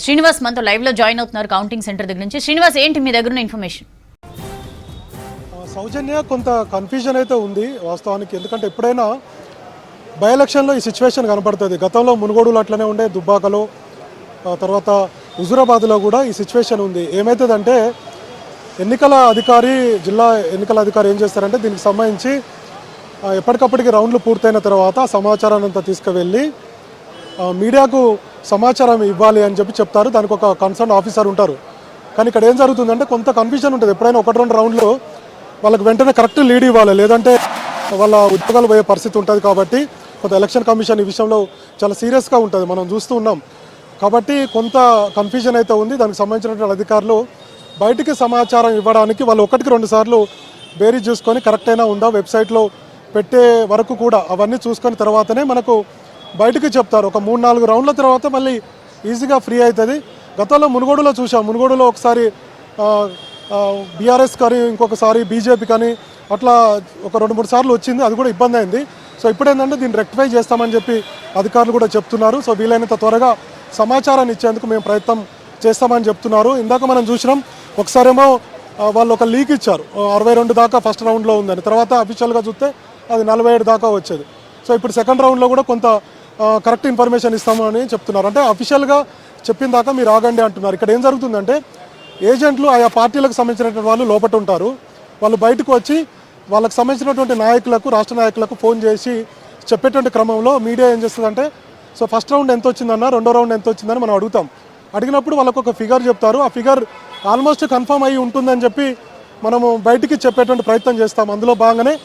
శ్రీనివాస్ మనతో లైవ్లో జాయిన్ అవుతున్నారు కౌంటింగ్ సెంటర్ దగ్గర నుంచి. శ్రీనివాస్, ఏంటి మీ దగ్గర ఉన్న ఇన్ఫర్మేషన్? సౌజన్య, కొంత కన్ఫ్యూజన్ అయితే ఉంది వాస్తవానికి. ఎందుకంటే ఎప్పుడైనా బై ఎలక్షన్లో ఈ సిచ్యువేషన్ కనపడుతుంది. గతంలో మునుగోడులో అట్లనే ఉండే, దుబ్బాకలో, తర్వాత హుజూరాబాద్లో కూడా ఈ సిచ్యువేషన్ ఉంది. ఏమవుతుందంటే ఎన్నికల అధికారి, జిల్లా ఎన్నికల అధికారి ఏం చేస్తారంటే దీనికి సంబంధించి ఎప్పటికప్పటికి రౌండ్లు పూర్తయిన తర్వాత సమాచారాన్ని అంతా తీసుకువెళ్ళి మీడియాకు సమాచారం ఇవ్వాలి అని చెప్తారు. దానికి ఒక కన్సర్న్ ఆఫీసర్ ఉంటారు. కానీ ఇక్కడ ఏం జరుగుతుందంటే కొంత కన్ఫ్యూజన్ ఉంటుంది. ఎప్పుడైనా 1-2 రౌండ్లు వాళ్ళకి వెంటనే కరెక్ట్ లీడ్ ఇవ్వాలి, లేదంటే వాళ్ళ ఉద్యోగాలు పోయే పరిస్థితి ఉంటుంది. కాబట్టి కొంత ఎలక్షన్ కమిషన్ ఈ విషయంలో చాలా సీరియస్గా ఉంటుంది, మనం చూస్తూ ఉన్నాం. కాబట్టి కొంత కన్ఫ్యూజన్ అయితే ఉంది. దానికి సంబంధించినటువంటి అధికారులు బయటికి సమాచారం ఇవ్వడానికి వాళ్ళు 1-2 సార్లు బేరీ చూసుకొని కరెక్ట్ అయినా ఉందా, వెబ్సైట్లో పెట్టే వరకు కూడా అవన్నీ చూసుకొని తర్వాతనే మనకు బయటికి చెప్తారు. ఒక 3-4 రౌండ్ల తర్వాత మళ్ళీ ఈజీగా ఫ్రీ అవుతుంది. గతంలో మునుగోడులో చూసాం. మునుగోడులో ఒకసారి బీఆర్ఎస్ కానీ, ఇంకొకసారి బీజేపీ కానీ అట్లా ఒక 2-3 సార్లు వచ్చింది. అది కూడా ఇబ్బంది అయింది. సో ఇప్పుడు ఏంటంటే దీన్ని రెక్టిఫై చేస్తామని చెప్పి అధికారులు కూడా చెప్తున్నారు. సో వీలైనంత త్వరగా సమాచారాన్ని ఇచ్చేందుకు మేము ప్రయత్నం చేస్తామని చెప్తున్నారు. ఇందాక మనం చూసినాం, ఒకసారేమో వాళ్ళు ఒక లీక్ ఇచ్చారు, 62 దాకా ఫస్ట్ రౌండ్లో ఉందని. తర్వాత అఫీషియల్గా చూస్తే అది 47 దాకా వచ్చేది. సో ఇప్పుడు సెకండ్ రౌండ్లో కూడా కొంత కరెక్ట్ ఇన్ఫర్మేషన్ ఇస్తామని చెప్తున్నారు. అంటే అఫీషియల్గా చెప్పిన దాకా మీరు ఆగండి అంటున్నారు. ఇక్కడ ఏం జరుగుతుందంటే ఏజెంట్లు ఆయా పార్టీలకు సంబంధించినటువంటి వాళ్ళు లోపల ఉంటారు. వాళ్ళు బయటకు వచ్చి వాళ్ళకి సంబంధించినటువంటి నాయకులకు, రాష్ట్ర నాయకులకు ఫోన్ చేసి చెప్పేటువంటి క్రమంలో మీడియా ఏం చేస్తుందంటే, సో ఫస్ట్ రౌండ్ ఎంత వచ్చిందన్న, రెండో రౌండ్ ఎంత వచ్చిందని మనం అడుగుతాం. అడిగినప్పుడు వాళ్ళకు ఒక ఫిగర్ చెప్తారు. ఆ ఫిగర్ ఆల్మోస్ట్ కన్ఫర్మ్ అయ్యి ఉంటుందని చెప్పి మనము బయటికి చెప్పేటువంటి ప్రయత్నం చేస్తాం. అందులో భాగంగానే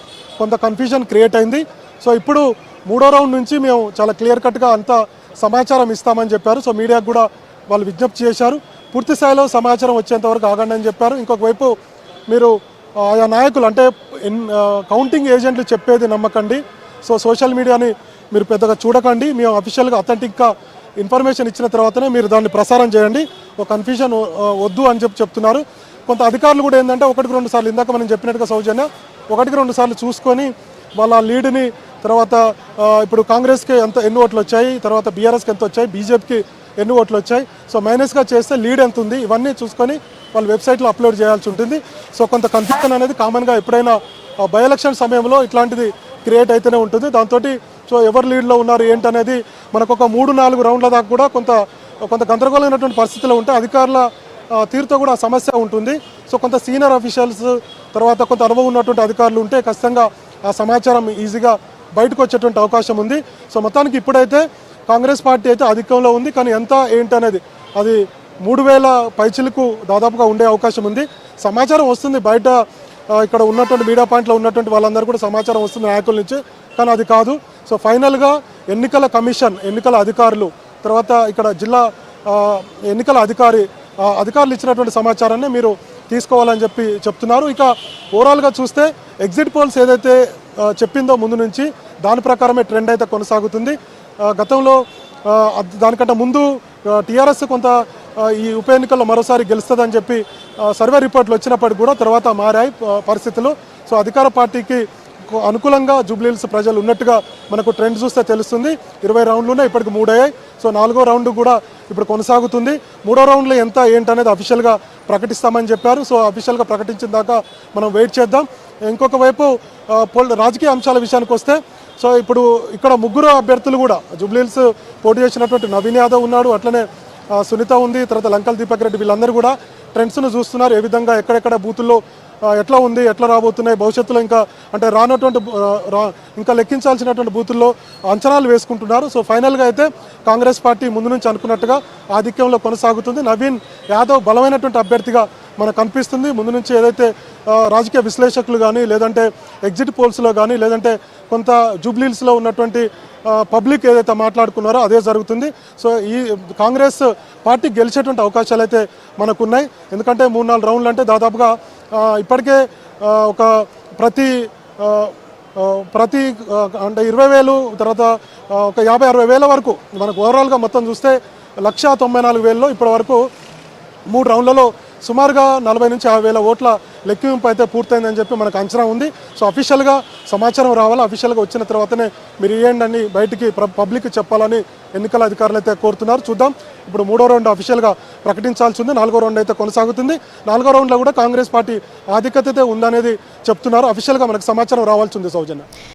కొంత కన్ఫ్యూజన్ క్రియేట్ అయింది. సో ఇప్పుడు 3వ రౌండ్ నుంచి మేము చాలా క్లియర్ కట్గా అంత సమాచారం ఇస్తామని చెప్పారు. సో మీడియాకు కూడా వాళ్ళు విజ్ఞప్తి చేశారు, పూర్తి స్థాయిలో సమాచారం వచ్చేంత వరకు ఆగండి అని చెప్పారు. ఇంకొక వైపు మీరు ఆయా నాయకులు అంటే కౌంటింగ్ ఏజెంట్లు చెప్పేది నమ్మకండి, సో సోషల్ మీడియాని మీరు పెద్దగా చూడకండి, మేము అఫీషియల్గా అథెంటిక్గా ఇన్ఫర్మేషన్ ఇచ్చిన తర్వాతనే మీరు దాన్ని ప్రసారం చేయండి, ఒక కన్ఫ్యూజన్ వద్దు అని చెప్తున్నారు. కొంత అధికారులు కూడా ఏంటంటే 1-2 సార్లు, ఇందాక మనం చెప్పినట్టుగా సౌజన్య, 1-2 సార్లు చూసుకొని వాళ్ళ లీడ్ని, తర్వాత ఇప్పుడు కాంగ్రెస్కి ఎన్ని ఓట్లు వచ్చాయి, తర్వాత బీఆర్ఎస్కి ఎంత వచ్చాయి, బీజేపీకి ఎన్ని ఓట్లు వచ్చాయి, సో మైనస్గా చేస్తే లీడ్ ఎంత ఉంది, ఇవన్నీ చూసుకొని వాళ్ళు వెబ్సైట్లో అప్లోడ్ చేయాల్సి ఉంటుంది. సో కొంత కన్ఫ్యూజన్ అనేది కామన్గా ఎప్పుడైనా బై ఎలక్షన్ సమయంలో ఇట్లాంటిది క్రియేట్ అయితేనే ఉంటుంది. దాంతో సో ఎవరు లీడ్లో ఉన్నారు ఏంటనేది మనకు ఒక 3-4 రౌండ్ల దాకా కూడా కొంత గందరగోళమైనటువంటి పరిస్థితుల్లో ఉంటే అధికారుల తీరుతో కూడా సమస్య ఉంటుంది. సో కొంత సీనియర్ అఫీషియల్స్, తర్వాత కొంత అనుభవం ఉన్నటువంటి అధికారులు ఉంటే ఖచ్చితంగా ఆ సమాచారం ఈజీగా బయటకు వచ్చేటువంటి అవకాశం ఉంది. సో మొత్తానికి ఇప్పుడైతే కాంగ్రెస్ పార్టీ అయితే అధికంలో ఉంది. కానీ ఎంత ఏంటనేది అది 3000 పైచిలకు దాదాపుగా ఉండే అవకాశం ఉంది. సమాచారం వస్తుంది బయట, ఇక్కడ ఉన్నటువంటి మీడియా పాయింట్లో ఉన్నటువంటి వాళ్ళందరూ కూడా సమాచారం వస్తుంది నాయకుల నుంచి, కానీ అది కాదు. సో ఫైనల్గా ఎన్నికల కమిషన్, ఎన్నికల అధికారులు, తర్వాత ఇక్కడ జిల్లా ఎన్నికల అధికారులు ఇచ్చినటువంటి సమాచారాన్ని మీరు తీసుకోవాలని చెప్తున్నారు. ఇక ఓవరాల్గా చూస్తే ఎగ్జిట్ పోల్స్ ఏదైతే చెప్పిందో ముందు నుంచి దాని ప్రకారమే ట్రెండ్ అయితే కొనసాగుతుంది. గతంలో దానికంటే ముందు టీఆర్ఎస్ కొంత ఈ ఉప ఎన్నికల్లో మరోసారి గెలుస్తుందని చెప్పి సర్వే రిపోర్ట్లు వచ్చినప్పటికి కూడా తర్వాత మారాయి పరిస్థితులు. సో అధికార పార్టీకి అనుకూలంగా జూబ్లీహిల్స్ ప్రజలు ఉన్నట్టుగా మనకు ట్రెండ్ చూస్తే తెలుస్తుంది. 20 రౌండ్లునే ఇప్పటికి 3 అయ్యాయి. సో 4వ రౌండ్ కూడా ఇప్పుడు కొనసాగుతుంది. 3వ రౌండ్లో ఎంత ఏంటనేది అఫీషియల్గా ప్రకటిస్తామని చెప్పారు. సో అఫీషియల్గా ప్రకటించిన దాకా మనం వెయిట్ చేద్దాం. ఇంకొక వైపు రాజకీయ అంశాల విషయానికి వస్తే, సో ఇప్పుడు ఇక్కడ 3 అభ్యర్థులు కూడా జూబ్లీహిల్స్ పోటీ చేసినటువంటి నవీన్ యాదవ్ ఉన్నాడు, అట్లనే సునీత ఉంది, తర్వాత లంకల్ దీపక్ రెడ్డి, వీళ్ళందరూ కూడా ట్రెండ్స్ను చూస్తున్నారు. ఏ విధంగా ఎక్కడెక్కడ బూతుల్లో ఎట్లా ఉంది, ఎట్లా రాబోతున్నాయి, భవిష్యత్తులో ఇంకా రానటువంటి ఇంకా లెక్కించాల్సినటువంటి బూతుల్లో అంచనాలు వేసుకుంటున్నారు. సో ఫైనల్గా అయితే కాంగ్రెస్ పార్టీ ముందు నుంచి అనుకున్నట్టుగా ఆధిక్యంలో కొనసాగుతుంది. నవీన్ యాదవ్ బలమైనటువంటి అభ్యర్థిగా మనకు కనిపిస్తుంది. ముందు నుంచి ఏదైతే రాజకీయ విశ్లేషకులు కానీ, లేదంటే ఎగ్జిట్ పోల్స్లో కానీ, లేదంటే కొంత జూబ్లీహిల్స్లో ఉన్నటువంటి పబ్లిక్ ఏదైతే మాట్లాడుకున్నారో అదే జరుగుతుంది. సో ఈ కాంగ్రెస్ పార్టీ గెలిచేటువంటి అవకాశాలు అయితే మనకున్నాయి. ఎందుకంటే 3-4 రౌండ్లు అంటే దాదాపుగా ఇప్పటికే ఒక ప్రతి అంటే 20,000, తర్వాత ఒక 50-60 వేల వరకు మనకు ఓవరాల్గా మొత్తం చూస్తే 194,000లో ఇప్పటి వరకు 3 రౌండ్లలో సుమారుగా 40 నుంచి 50 వేల ఓట్ల లెక్కింపు అయితే పూర్తయిందని చెప్పి మనకు అంచనా ఉంది. సో అఫీషియల్గా సమాచారం రావాలి, అఫీషియల్గా వచ్చిన తర్వాతనే మీరు ఇవ్వండి అని బయటికి పబ్లిక్ చెప్పాలని ఎన్నికల అధికారులు అయితే కోరుతున్నారు. చూద్దాం ఇప్పుడు 3వ రౌండ్ అఫీషియల్గా ప్రకటించాల్సి ఉంది. 4వ రౌండ్ అయితే కొనసాగుతుంది. 4వ రౌండ్లో కూడా కాంగ్రెస్ పార్టీ ఆధిక్యత ఉందనేది చెప్తున్నారు. అఫీషియల్గా మనకు సమాచారం రావాల్సి ఉంది సౌజన్య.